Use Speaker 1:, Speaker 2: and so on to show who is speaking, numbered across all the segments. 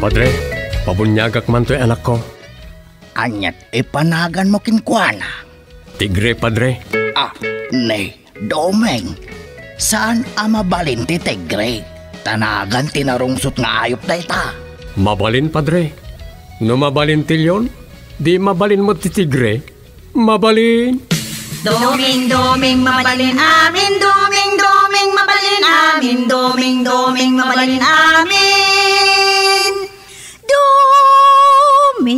Speaker 1: Padre, pabunyagak man to'y anak ko.
Speaker 2: Anyat ipanagan mo kinkwana.
Speaker 1: Tigre, Padre.
Speaker 2: Nay, Domeng. Saan mabalin ti Tigre? Tanagan tinarungsot nga ayop da ita.
Speaker 1: Mabalin, Padre. No mabalin tilyon, di mabalin mo ti Tigre. Mabalin.
Speaker 3: Doming, doming, mabalin amin. Doming, doming, mabalin amin. Doming, doming, mabalin amin. Doming,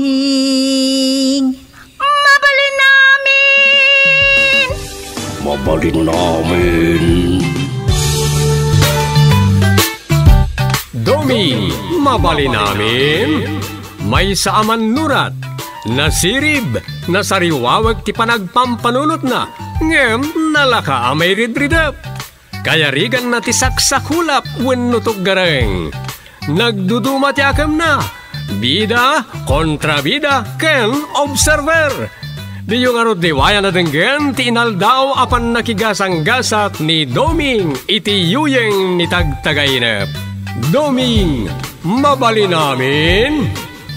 Speaker 3: mabalin namin.
Speaker 2: Mabalin namin.
Speaker 1: Doming, mabalin namin. May saaman nurat. Nasirib, nasariwawag ti panagpampanunot na. Ngem, nalaka amay ridridap. Kaya rigan na ti saksakulap wenno gareng. Nagduduma ti akam na. Bida, kontrabida, ken observer. Di yung diwaya na denggen ti inaldaw apan nakigasang-gasat ni Doming iti yuyeng ni tagtagainep. Doming, mabali namin.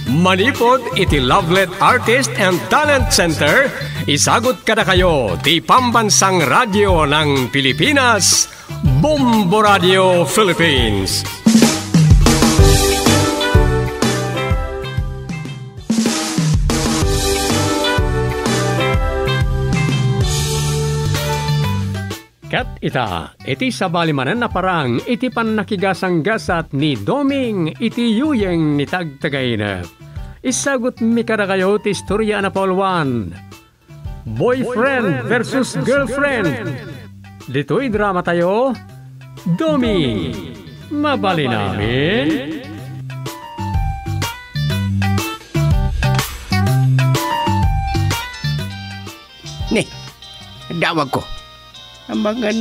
Speaker 1: Manipod iti Lovelet Artist and Talent Center, isagot kada kayo ti Pambansang Radyo ng Pilipinas, Bombo Radio Philippines. Kat ita, iti sabalimanan na parang iti panakigasang-gasat ni Doming iti yuyeng ni tagtagainep. Isagot mi kada kayo ti istorya na Paul 1. Boyfriend versus girlfriend. Dito'y drama tayo. Doming, mabali namin.
Speaker 4: Dawag ko. Ang mga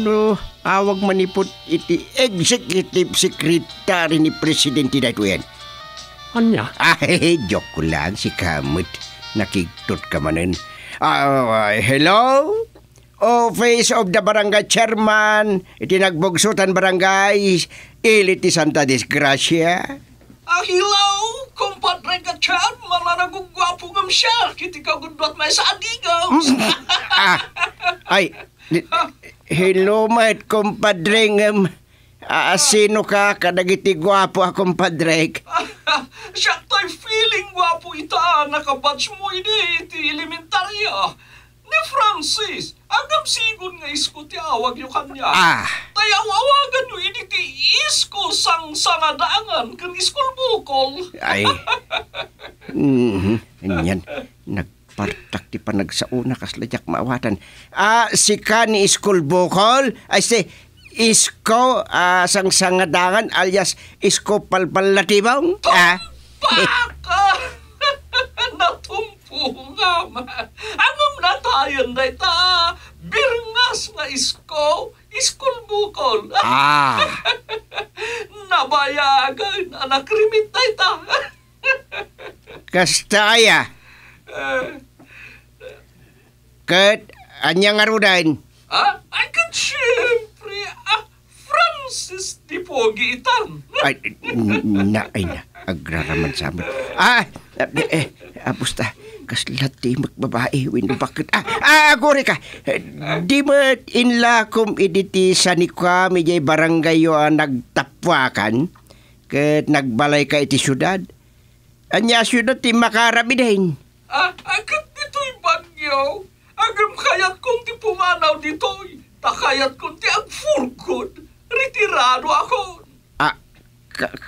Speaker 4: awag manipot iti executive secretary ni Presidente dito yan.
Speaker 1: Anya?
Speaker 4: Joke ko lang si Kamut. Nakiktot ka manin. Hello? Office of the Barangay Chairman. Iti nagbugsutan barangay. Iliti Santa Disgracia.
Speaker 5: Hello? Kumpadre ka chan. Malaragugwapo ngam siya. Kiti ka gudot may sa adigaw.
Speaker 4: Hello, mate, kumpadre. Sino ka? Kadagiti gwapo akong padre.
Speaker 5: Siya tayo feeling gwapo ita. Nakabatch mo ini iti elementarya. Ni Francis. Agam sigon nga isko ti awag yung kanya. Tayo awagan nyo ini ti isko sang sangadangan kan iskol bukol.
Speaker 4: Yan. Nagpartak ti panagsauna kasladyak maawatan. Si ka ni iskol bukol? Isko sang sangadangan alias isko palpalatibang?
Speaker 5: Baka! Natumpo nga man. Anong natayan na ita? Birngas nga isko, iskol bukol. Nabayagan, anak rimit na ita.
Speaker 4: Kastaya. Kat, anyang arudan?
Speaker 5: Ay, kat siyempre, Francis di Pogi itan.
Speaker 4: Agraraman sa amin. Busta, kaslat di magbabae, wino bakit? Agore ka, di ba inlakom iditi sa ni kami jay barangay yo nagtapwakan, kat nagbalay ka iti syudad? Anya syudad ti makarami din.
Speaker 5: Agad dito'y bagyo. Agam kayat kong ti pumanaw dito'y. Takayat kong ti agfurgod. Retirado ako.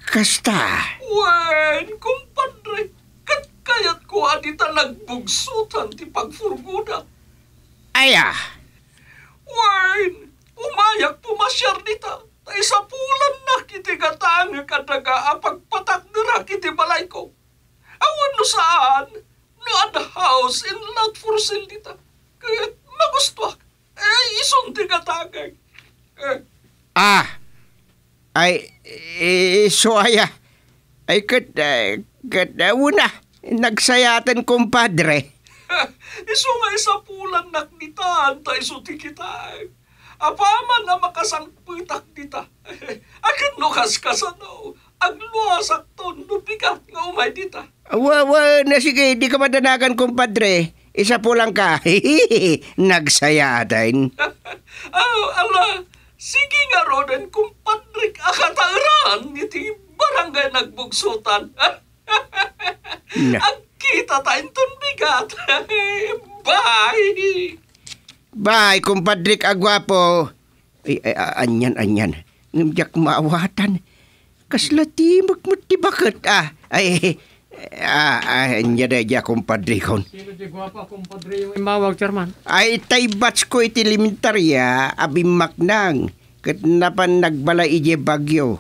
Speaker 4: Kasta?
Speaker 5: Wen, kumpadre. Kayat ko adita nagbugsutan ti pagfurguda. Wen, umayak pumasyar dita. Tay sa pulan na kiti katanga kadaga apagpatak nira kiti balay ko. Awan no saan? No ad house in lot for sale dita. Kaya magustwak. Isong ti katagay.
Speaker 4: So una, nagsayatan kumpadre.
Speaker 5: Iso nga isa pulang naknitaan, ta iso ti kita. Apaman na makasangpitak dita. Akin no kaskasano, ang luwasak ton no bigat nga umay dita.
Speaker 4: Na sige, di ka madanagan, kumpadre. Isa po lang ka. Nagsaya atin.
Speaker 5: Ala, sige nga roden kumpadrik akatairan iti barangay nagbugsutan. Ang kita tayo ton bigat. Bye!
Speaker 4: Bye, kumpadrik agwapo. Anyan. Ngimjak maawatan. Kaslati magmutibakot. Anya na dya, kumpadre kon.
Speaker 1: Sino di gwapa, kumpadre, yung imawag, Chairman?
Speaker 4: Ay, taybats ko iti elementarya, abimak nang. Kat napan nagbala ije bagyo.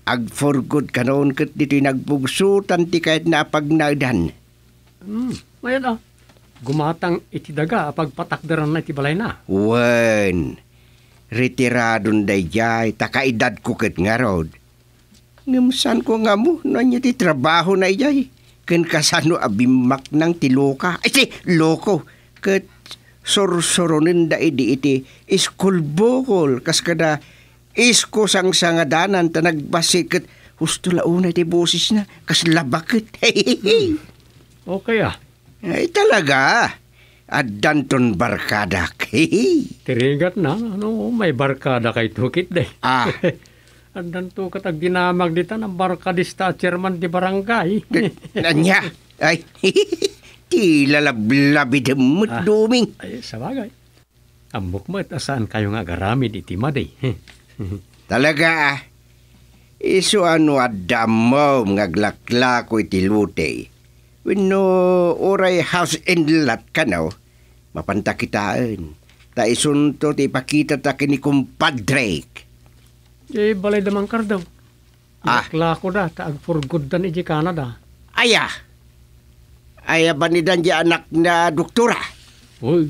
Speaker 4: Ag for good kanon kat dito'y nagbugsutan ti kahit napagnaudan.
Speaker 1: Mayan gumatang iti daga, pagpatakdaran na iti balay na.
Speaker 4: Wen, retiradon day jay, takaedad ko kat nga rod. Ngamsan ko nga mo, nanya ti trabaho na ijay. Ken kasano abimak ng tiloka. Ay, loko. Kat sorsoronin da iti iskul bokol. Kas kada isko sang sangadanan ta nagbasikat. Husto launa iti boses na. Kas labakit.
Speaker 1: Okay
Speaker 4: Ay talaga. Adanton barkadak.
Speaker 1: Tirigat na, may barkada kay tukit day. Andan to katag dinamag dita ng barkadista Chairman di barangay.
Speaker 4: Nanya. Ay, ti lalablabi demut duming.
Speaker 1: Ay, sabagay. Ambok mo at asaan kayo nga garamid iti maday.
Speaker 4: Talaga iso ano adam mo ngaglakla ko iti lute. Wenno oray house and lot ka no, mapantakitaan. Ta isunto ti ipakita ta kini kumpadre.
Speaker 1: Balay damang kardaw. Ilakla ko da, taag for good dan iji Canada.
Speaker 4: Aya ba ni dan di anak na doktora?
Speaker 1: Uy,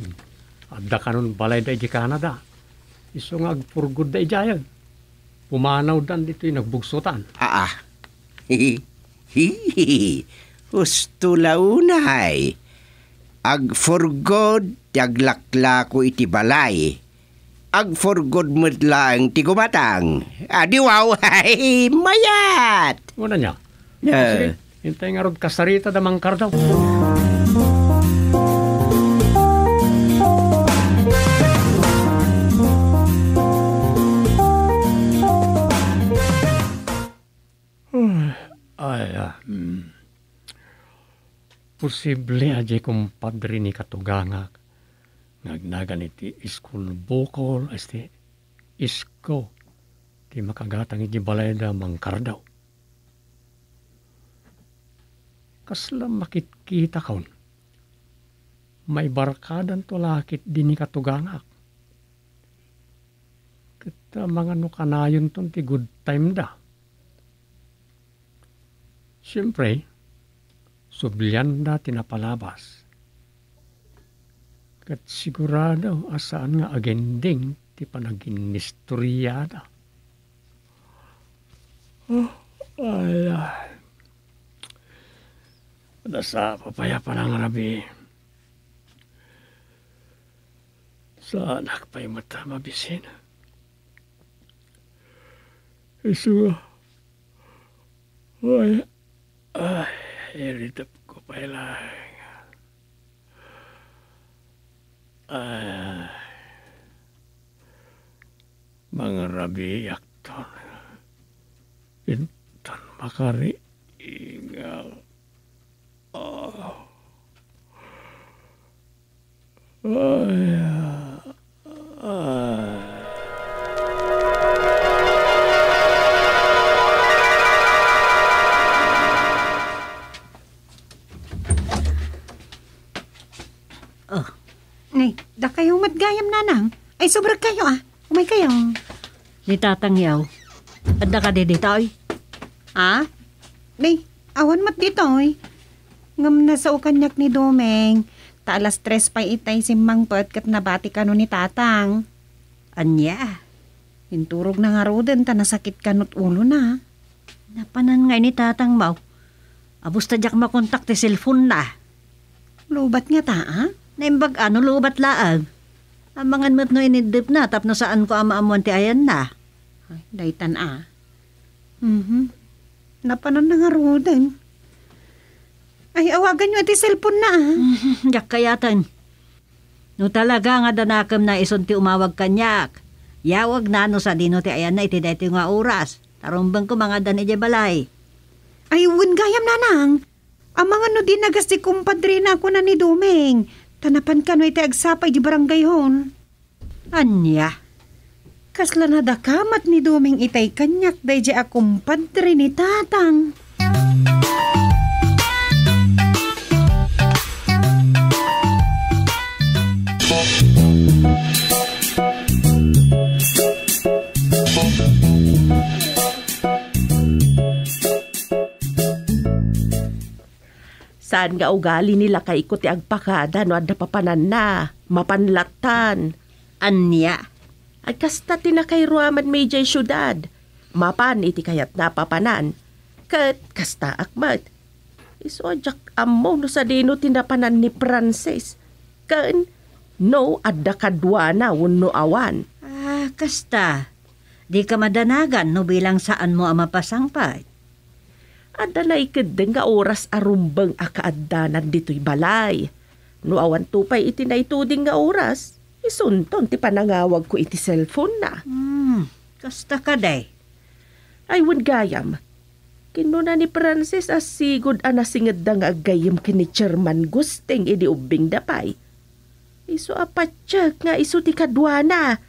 Speaker 1: adda kanon balay da iji Canada. Iso nga ag for good da ijayag. Pumanaw dan dito'y nagbugsutan.
Speaker 4: Husto launay. Ag for good, yaglakla ko iti balay. Ag for good mood lang ti gumatang. Wow, mayat!
Speaker 1: Muna niya. Sige, hintay nga rod kasarita damang kardaw. Posible aja kumpadre ni katugangak. Nagnagan iti iskul bokol, isko, ti makagatang iti balayda mangkardaw. Kasla makitkita kaon. May barkadan to lakit din ni katugangak. Kita mga nukanayon ton ti good time da. Siyempre, sublian da tinapalabas. Kat sigurado asaan nga agending ti panagin nistoryada. Nasa papaya pa ng rabi. Sa anak pa'y mata mabisin. Isu. Iritap ko pa lang. Mga rabi yakton. Intan makari ingal.
Speaker 3: Nay, da kayong matgayam nanang. Ay, sobrang kayo Umay kayo.
Speaker 6: Ni tatangyaw. Adda ka dito ay.
Speaker 3: Nay, awan mat dito Ngam na sa ukanyak ni Domeng. Ta alas 3 pa itay simmangpet kat nabati ka no ni tatang.
Speaker 6: Anya.
Speaker 3: Hinturog na nga roden ta nasakit kanot ulo na.
Speaker 6: Napanan nga ni tatang maw. Abus ta jak makontak ti cellphone na.
Speaker 3: Lubat nga ta
Speaker 6: Naimbag lubat laag. Amangan mo't no inidip na tapno saan ko ama-amuan ti ayan na.
Speaker 3: Ay, daytan Napanan na nga rodan. Ay, awagan nyo iti cellphone na
Speaker 6: Jak kayatan. No talaga nga danakam na isunti umawag kanyak. Yawag na no sa dino ti ayan na iti dati nga oras. Tarumbang ko mga dan iti balay.
Speaker 3: Ay, wun gayam nanang. Ang mga no din nagas di kumpadre na ako na ni Domeng. Tanapan ka no iti agsapay di barangay hon.
Speaker 6: Anya?
Speaker 3: Kasla na dakamat ni Domeng itay kanyak day di akumpadre ni tatang.
Speaker 7: Saan nga ugali nila kay ko ti agpakada no adda papanan na, mapanlatan.
Speaker 6: Anya?
Speaker 7: Ay kasta tinakay ruaman may jay syudad. Mapan iti kayat napapanan. Kat kasta akmat. Iso ajak ammo no sa dino tinapanan ni Francis. Kan no adda kadwana wenno awan.
Speaker 6: Ah, kasta. Di ka madanagan no bilang saan mo ang mapasangpay.
Speaker 7: Adda na ikadeng nga oras arumbang akaaddanan dito'y balay. No awan tupay iti na ituding nga oras, isunton ti panangawag ko iti cellphone na.
Speaker 6: Kasta ka day.
Speaker 7: Ay wan gayam. Kinuna ni Francis as sigod anasingad da nga agayam kini Chairman Gusting idi ubing dapay. Iso apatsyag nga iso ti kadwana.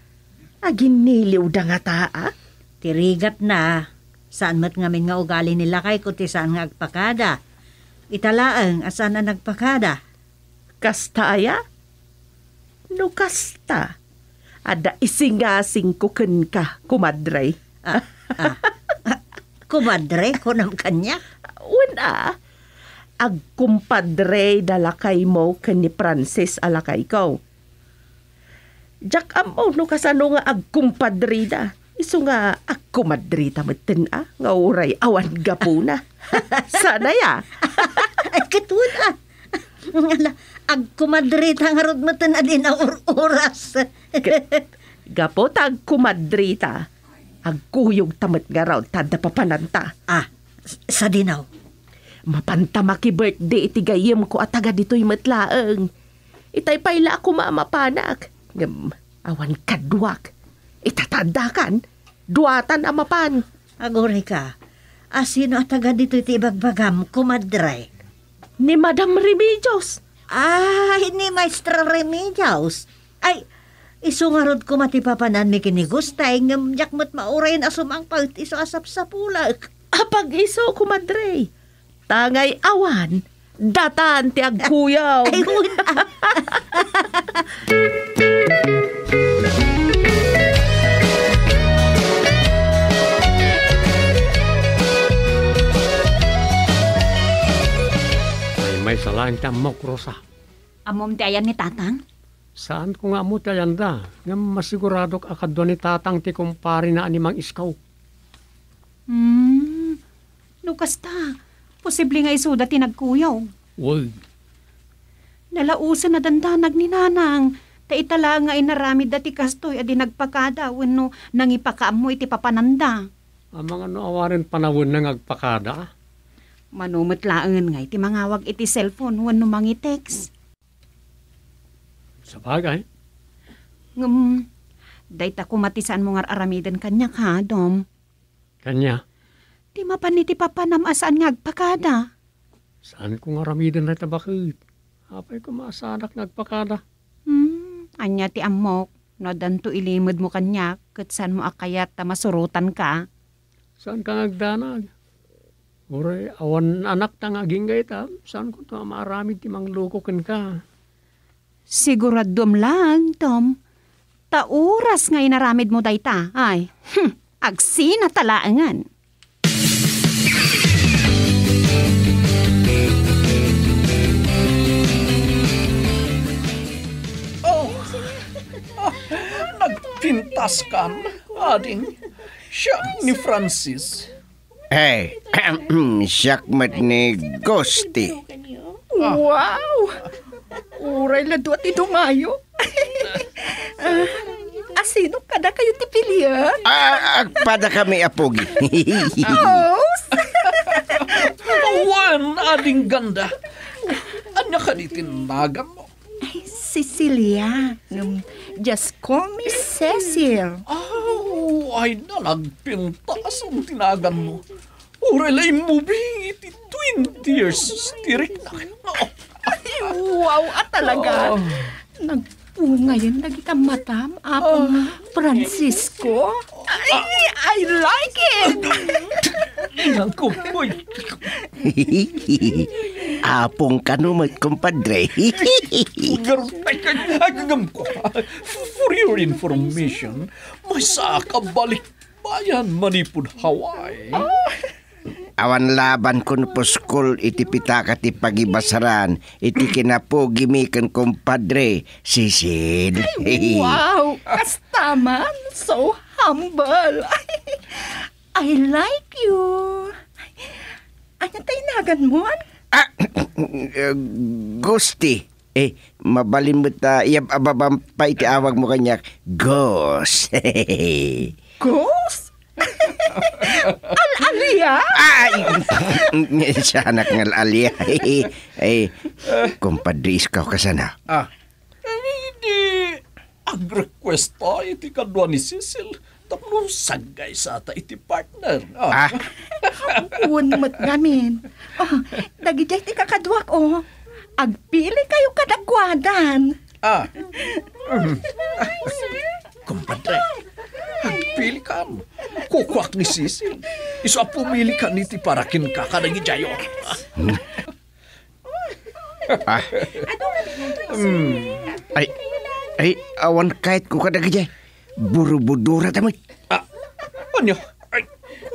Speaker 7: Aginiliw da nga taa.
Speaker 6: Tirigat na. Saan mat ngamin nga ugali nila kay kuti saan nga agpakada. Italaang asan na nagpakada.
Speaker 7: Kasta aya? No kasta. Ada isingasing ko ken ka, kumadre.
Speaker 6: Kumadre ko nam kanya?
Speaker 7: Una, agkumpadre dalakay mo ken ni Francis alakay ko. Jak amo no kasano nga agkumpadre da. Iso nga agkumadre tameten nga uray awan gapuna. Sana ya.
Speaker 6: Ay katuna. Agkumadre tangarod mo tan adin oras.
Speaker 7: Gapo tag kumadrita. Agkuyog tamet nga raw tada papananta.
Speaker 6: Sa dinaw.
Speaker 7: Mapantamaki birthday iti gayem ko at taga dito'y matlaeng. Itay payla ako maamapanak. Awan kadwak. Itatanda kan. Duwatan amapan.
Speaker 6: Agore ka. Sino at taga dito iti ibagbagam kumadre?
Speaker 7: Ni Madam Remedios.
Speaker 6: Ay, ni Maestra Remedios. Ay, isungarod ko matipapanan mi kinigustay ngam yakmat maurayin asumang palt iso asap sa pulak.
Speaker 7: Apag iso kumadre. Tangay awan. Datan ti agkuyaw.
Speaker 6: Ay, wala.
Speaker 1: May salang tamok, Rosa.
Speaker 3: Amom ti ayan ni tatang?
Speaker 1: Saan ko nga mo tayan da? Nga masiguradok akadwa ni tatang ti kumpari na animang iskaw.
Speaker 3: Lukas ta. Posible nga isuda ti nagkuyaw.
Speaker 1: Wag.
Speaker 3: Nalausan na dandanag ni nanang. Ta itala nga inaramid dati kastoy adi nagpakada wenno nangipakaam mo iti papananda.
Speaker 1: Ang mga naawarin panawon na agpakada.
Speaker 3: Manumutlaangan nga iti mangawag iti cellphone wenno mangi text.
Speaker 1: Sa bagay.
Speaker 3: Dayta kumatisan mo nga aramidan kanyak ha, Dom.
Speaker 1: Kanya.
Speaker 3: Di mapan iti papanam asaan nga agpakada.
Speaker 1: Saan ko nga ramidan na tabakit? Apay ko maasanak nga agpakada.
Speaker 3: Anya ti amok. No danto ilimod mo kanyak. Kat saan mo akayat ta masurutan ka.
Speaker 1: Saan ka nagdanag? Ure, awan anak ta nga ginggay ta. Saan ko to maaramid ti mangluko ken ka?
Speaker 3: Siguradom lang, Tom. Tauras nga inaramid mo dayta. Ay, agsina talaangan.
Speaker 5: Nagpintas kan, ading. Siya ni Francis.
Speaker 4: Hey, siyakmat ni Gusti.
Speaker 8: Wow! Uray la duat idumayo. Asino kada kayo tipilian?
Speaker 4: Agpada kami apogi.
Speaker 8: Oh!
Speaker 5: ading ganda. Anya ka ni tinagan mo?
Speaker 8: Cecilia. Just call me Cecil.
Speaker 5: Ay na nagpintas ang tinagan mo. Urelay mo iti 20 years tirik na.
Speaker 8: Wow, talaga. Ngayon nagikamatam apong Francisco. I like it.
Speaker 5: Naku, boy.
Speaker 4: Apong kanumat, kumpadre.
Speaker 5: Agam ko. For your information, may saka balik bayan manipod Hawaii.
Speaker 4: Awan laban kun po school iti pitaka ti pagibasaran iti kinapo gimikan kumpadre Sisil.
Speaker 8: Wow, kastaman. So humble. I like you. Ano tayo nagan mo?
Speaker 4: Gusti. Mabalin mo ta iyab ababam pa iti awag mo kanyak. Ghost.
Speaker 8: Ghost? Al-alia?
Speaker 4: Sa anak ng al-alia. Kumpadre iskaw ka sana.
Speaker 5: Hindi. Ang request pa iti kadwa ni Cecil. Tapos sagay sa ata iti partner.
Speaker 8: Unmat namin. Dagijay ti kakadwak agpili kayo kadagwadan.
Speaker 5: Kumpadre, agpili ka mo. Kukwak ni Cecil. Isa pumili ka niti parakin ka kadagijayo.
Speaker 4: Ay, awan kahit ko kadagijay. Buru-budura tamay.
Speaker 5: Ano? Ay,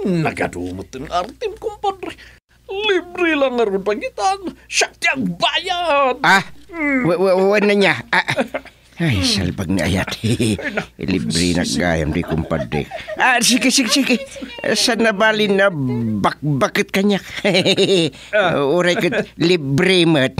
Speaker 5: nagadumot ng artim, kumpadre. Libre lang nga ron pagitan. Syakti ang bayan.
Speaker 4: Wan na niya. Ay, salbag na ayat. Libre na gayam di kumpadre. Sige. Saan na bali na bakit kanya? Uray ka libre mat.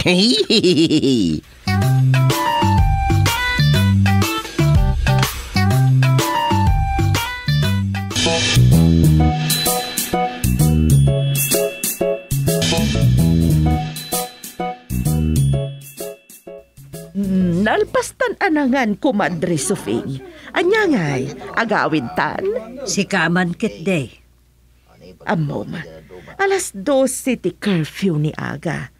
Speaker 7: Nalpastan anangan kumadre Sofing. Anya ngay, agawid tan.
Speaker 6: Si Kaman kit day.
Speaker 7: Amo man, 12:00 ti curfew ni aga.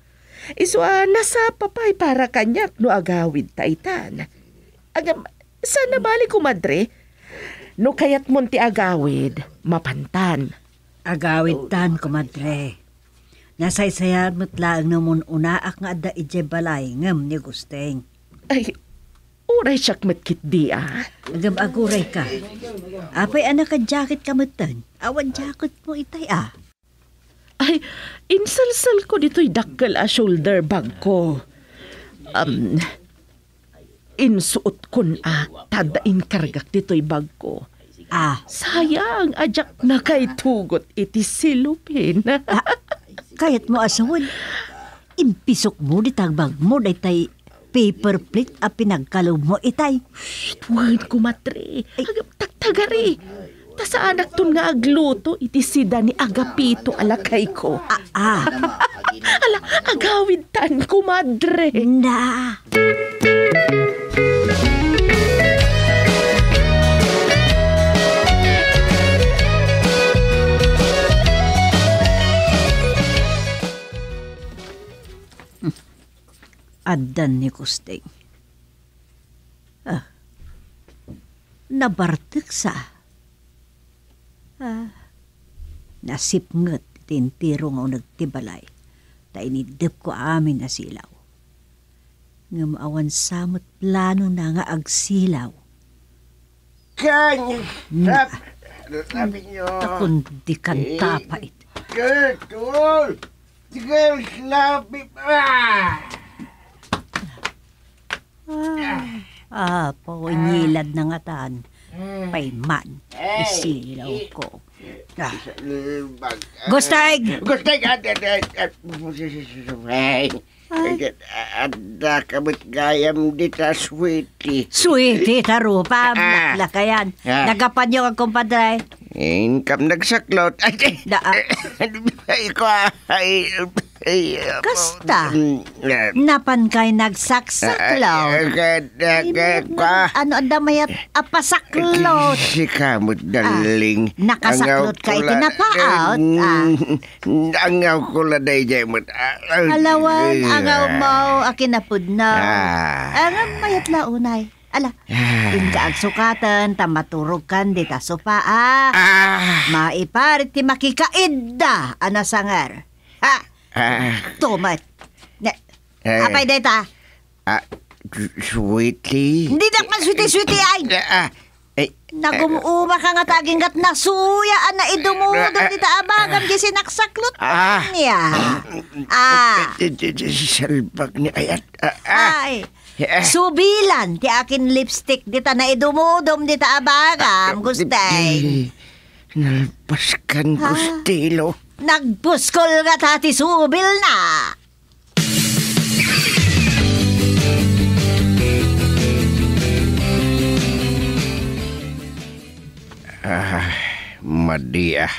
Speaker 7: Iswa nasa papay para kanyak no agawid taitan. Agam, sana bali kumadre? No kayat mon ti agawid, mapantan.
Speaker 6: Agawid tan, kumadre. Nasaysayan mo't laang namun unaak nga ada ije balay ngam ni Gusteng.
Speaker 7: Ay, uray siyak matkit di
Speaker 6: Agam aguray ka. Apay anak ka jacket ka matan. Awan jacket mo itay
Speaker 7: Ay, insalsal ko dito'y dakkel shoulder bag ko. Insuot kun tadain kargak dito'y bag ko. Sayang, ajak na kay tugot iti silupin.
Speaker 6: Kayat mo asawon. Impisok mo di tagbag mo day paper plate a pinagkalaw mo itay.
Speaker 7: Tuwan kumatre. Agam tagtagari. Ta sa anak tun nga agluto iti sida ni Agapito alakay ko. Ala, agawid tan kumadre.
Speaker 6: Na. Adan ni Gusteng. Nabartik sa. Nasipnget tintiro nga nagtibalay. Ta inidip ko amin na silaw. Ngam awan samot plano na nga agsilaw.
Speaker 4: Kanya. Sabi nyo.
Speaker 6: Takon di kanta pa ito.
Speaker 4: Gertul. Tigal labi pa.
Speaker 6: Pawanyilad na nga tan. Payman, isilaw ko. Gusteng!
Speaker 4: Gusteng! Ada kabut gayam dita sweetie.
Speaker 6: Sweetie, tarupa. Lakayan. Nagapan niyo ang kumpadre.
Speaker 4: Income nagsaklot. Ikaw ay
Speaker 6: Kasta. Napan kay nagsaklaw. Ano adamayat apasaklot.
Speaker 4: Si kamot daling.
Speaker 6: Nakasaklot kay tinapaot.
Speaker 4: Angaw ko la day jay mo.
Speaker 6: Alawan, angaw mo akinapud na. Aram mayat launay. Ala, inkaag sukatan, tamaturog kan di ta sopa maiparit ti makikaidda, anasangar. Ha? Tumat. Apay deta?
Speaker 4: Sweetie.
Speaker 6: Hindi na man sweetie ay. Nagumuma ka nga taging gat nasuya na idumudong di ta abagam di sinaksaklot niya.
Speaker 4: Salbag ni ayat.
Speaker 6: Ay. Subilan ti akin lipstick dita na idumudom dita abagam gustay.
Speaker 4: Nalpaskan gustilo.
Speaker 6: Nagpuskol nga tati subil na.
Speaker 4: Madiah.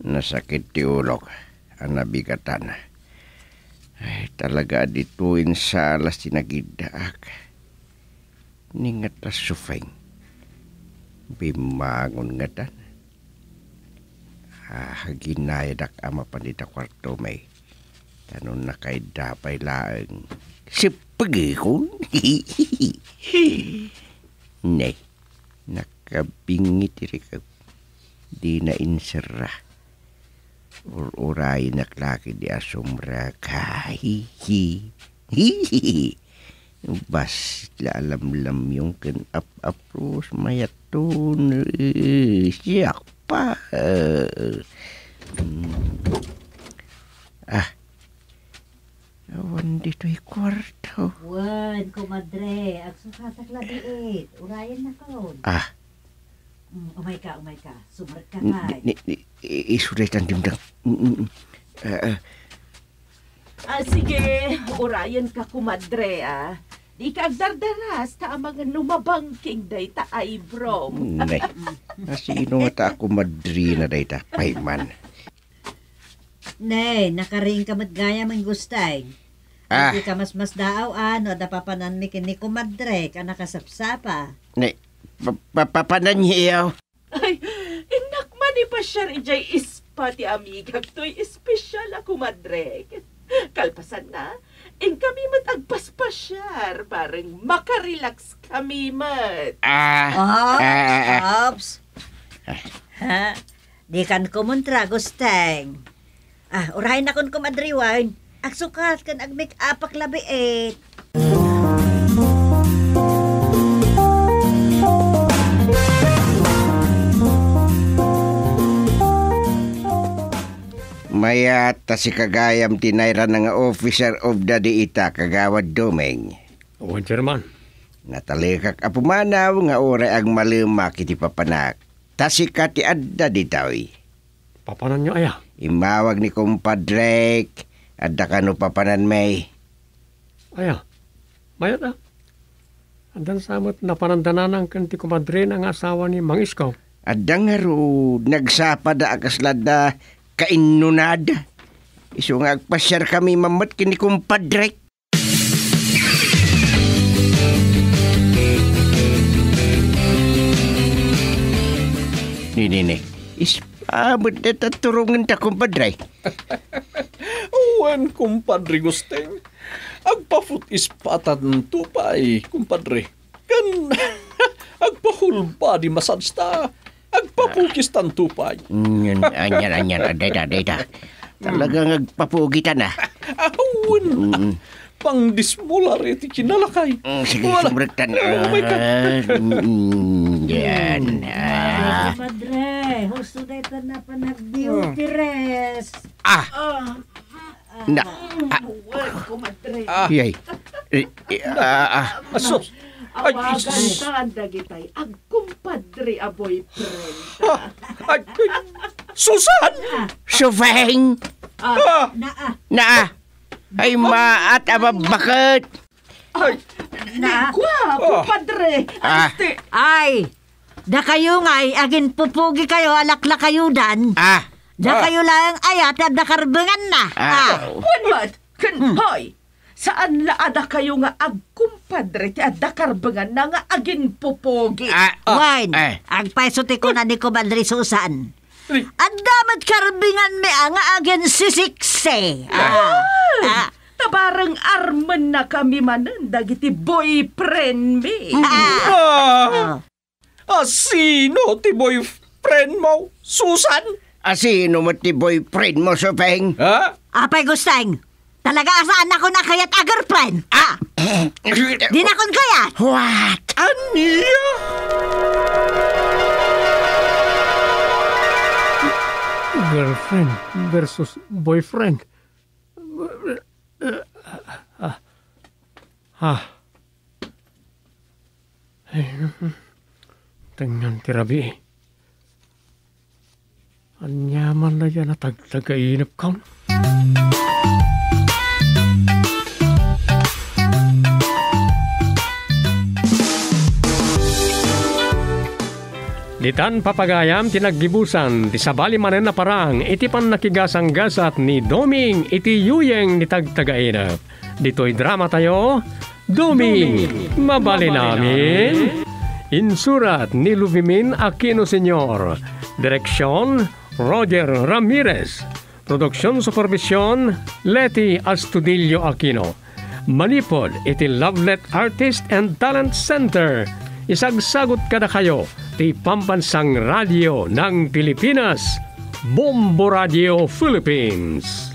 Speaker 4: Nasakit ti ulok. Ang nabigatan. Ay, talaga dituin sa alas tinagidaak. Ningat na sufeng. Bimangon nga tan. Ginayadak ama pandita kwarto may. Tanong na kay dapay laang. Sipagi ko. Nay, nakabingit rin di na insera. Uray naklaki di asumra kahihi. Bas alam yung kan apros mayatun siyak pa. Awan dito'y kwarto.
Speaker 6: Wan, kumadre. Agsukatak labiit. Urayan na ko. Umay ka. Sumrat ka kay.
Speaker 4: Isuretan dimdang.
Speaker 7: Sige, urayan ka kumadre Di ka agdardaras ta ang mga lumabangking day ta ay bro.
Speaker 4: Nay, sino nga ta ako madri na day ta payman.
Speaker 6: Nay, nakaring ka matgaya man gustay. Hindi ka mas daaw ano, dapapanan mi kini kumadre ka nakasapsapa.
Speaker 4: Nay, papanan niyaw.
Speaker 7: Ay, inak man pa siya ijay ispa ti amigag to'y espesyal ako madre. Kalpasan na, kami matagpaspasyar, parang makarelax kami mat.
Speaker 6: Ops. Di kan kumontra, gusteng. Urahin na kun kumadriwan. Agsukat kan ag-make up labiit.
Speaker 4: Mayata si kagayam tinayra nga officer of the diita kagawad Domeng.
Speaker 1: Oo, Chairman.
Speaker 4: Natalikak apumanaw nga oray ang maluma kiti papanak. Tasika ti adda ditawi.
Speaker 1: Papanan nyo aya?
Speaker 4: Imawag ni kumpadrek. Adda ka no papanan may.
Speaker 1: Aya, mayat Adan samot na panandanan kan ti kumadre ng asawa ni Mang Iskaw.
Speaker 4: Adda nga ro, nagsapada akaslad na kainunada. Iso nga agpasyar kami mamat kini kumpadrek. Nini, ispabot na taturungan ta kumpadrek.
Speaker 5: Uwan, kumpadre Gusteng. Agpafut ispatan tupay, kumpadre. Kan, agpahulba di masadsta. Agpapukistan tupay.
Speaker 4: Anyan, data. Talagang agpapugitan na.
Speaker 5: Awan. Pang-dismular iti kinalakay.
Speaker 4: Sige, sumrektan. Yan.
Speaker 6: Madre, husto na ito na pa nag-beauty rest.
Speaker 4: Yay.
Speaker 5: Asos.
Speaker 7: Awagan ta ang dagitay. Agkumpadre a boyfriend.
Speaker 5: Susan!
Speaker 4: Sufeng! Na! Ay maat ababakit!
Speaker 7: Gwapo, padre!
Speaker 6: Ay! Da kayo nga'y agin pupugi kayo, alakla kayo dan. Diyan kayo lang ayat at nakarbangan na.
Speaker 7: Wanmat, hoy, saan laada kayo nga agkumpadre ti adda karbangan na nga agin pupogi?
Speaker 6: Wine, agpaisote ko na ni Kumadri Susan. Ang damat karbingan me nga agen sisikse.
Speaker 7: Tabarang arman na kami manan dagiti boyfriend me.
Speaker 5: Sino ti boyfriend mo, Susan?
Speaker 4: Sino mo ti boyfriend mo, Supeng?
Speaker 5: Ha?
Speaker 6: Apay gusteng, talaga asaan ako na kayat a girlfriend? Di na kon kayat.
Speaker 4: What?
Speaker 5: Aniya?
Speaker 1: Girlfriend versus boyfriend. Tingnan ti Rabi. Anyaman na yan na tagtagainap ka. Ditan papagayam tinaggibusan ti sabali manen na parang iti pan nakigasang gasat ni Doming iti yuyeng ni tagtagainap. Dito'y drama tayo, Doming, mabali namin. Insurat ni Luvimin Aquino Sr. Direksyon, Roger Ramirez. Produksyon supervisyon, Leti Astudillo Aquino. Manipod iti Lovelet Artist and Talent Center. Isagsagot kada kayo ti Pambansang Radio ng Pilipinas, Bombo Radio Philippines.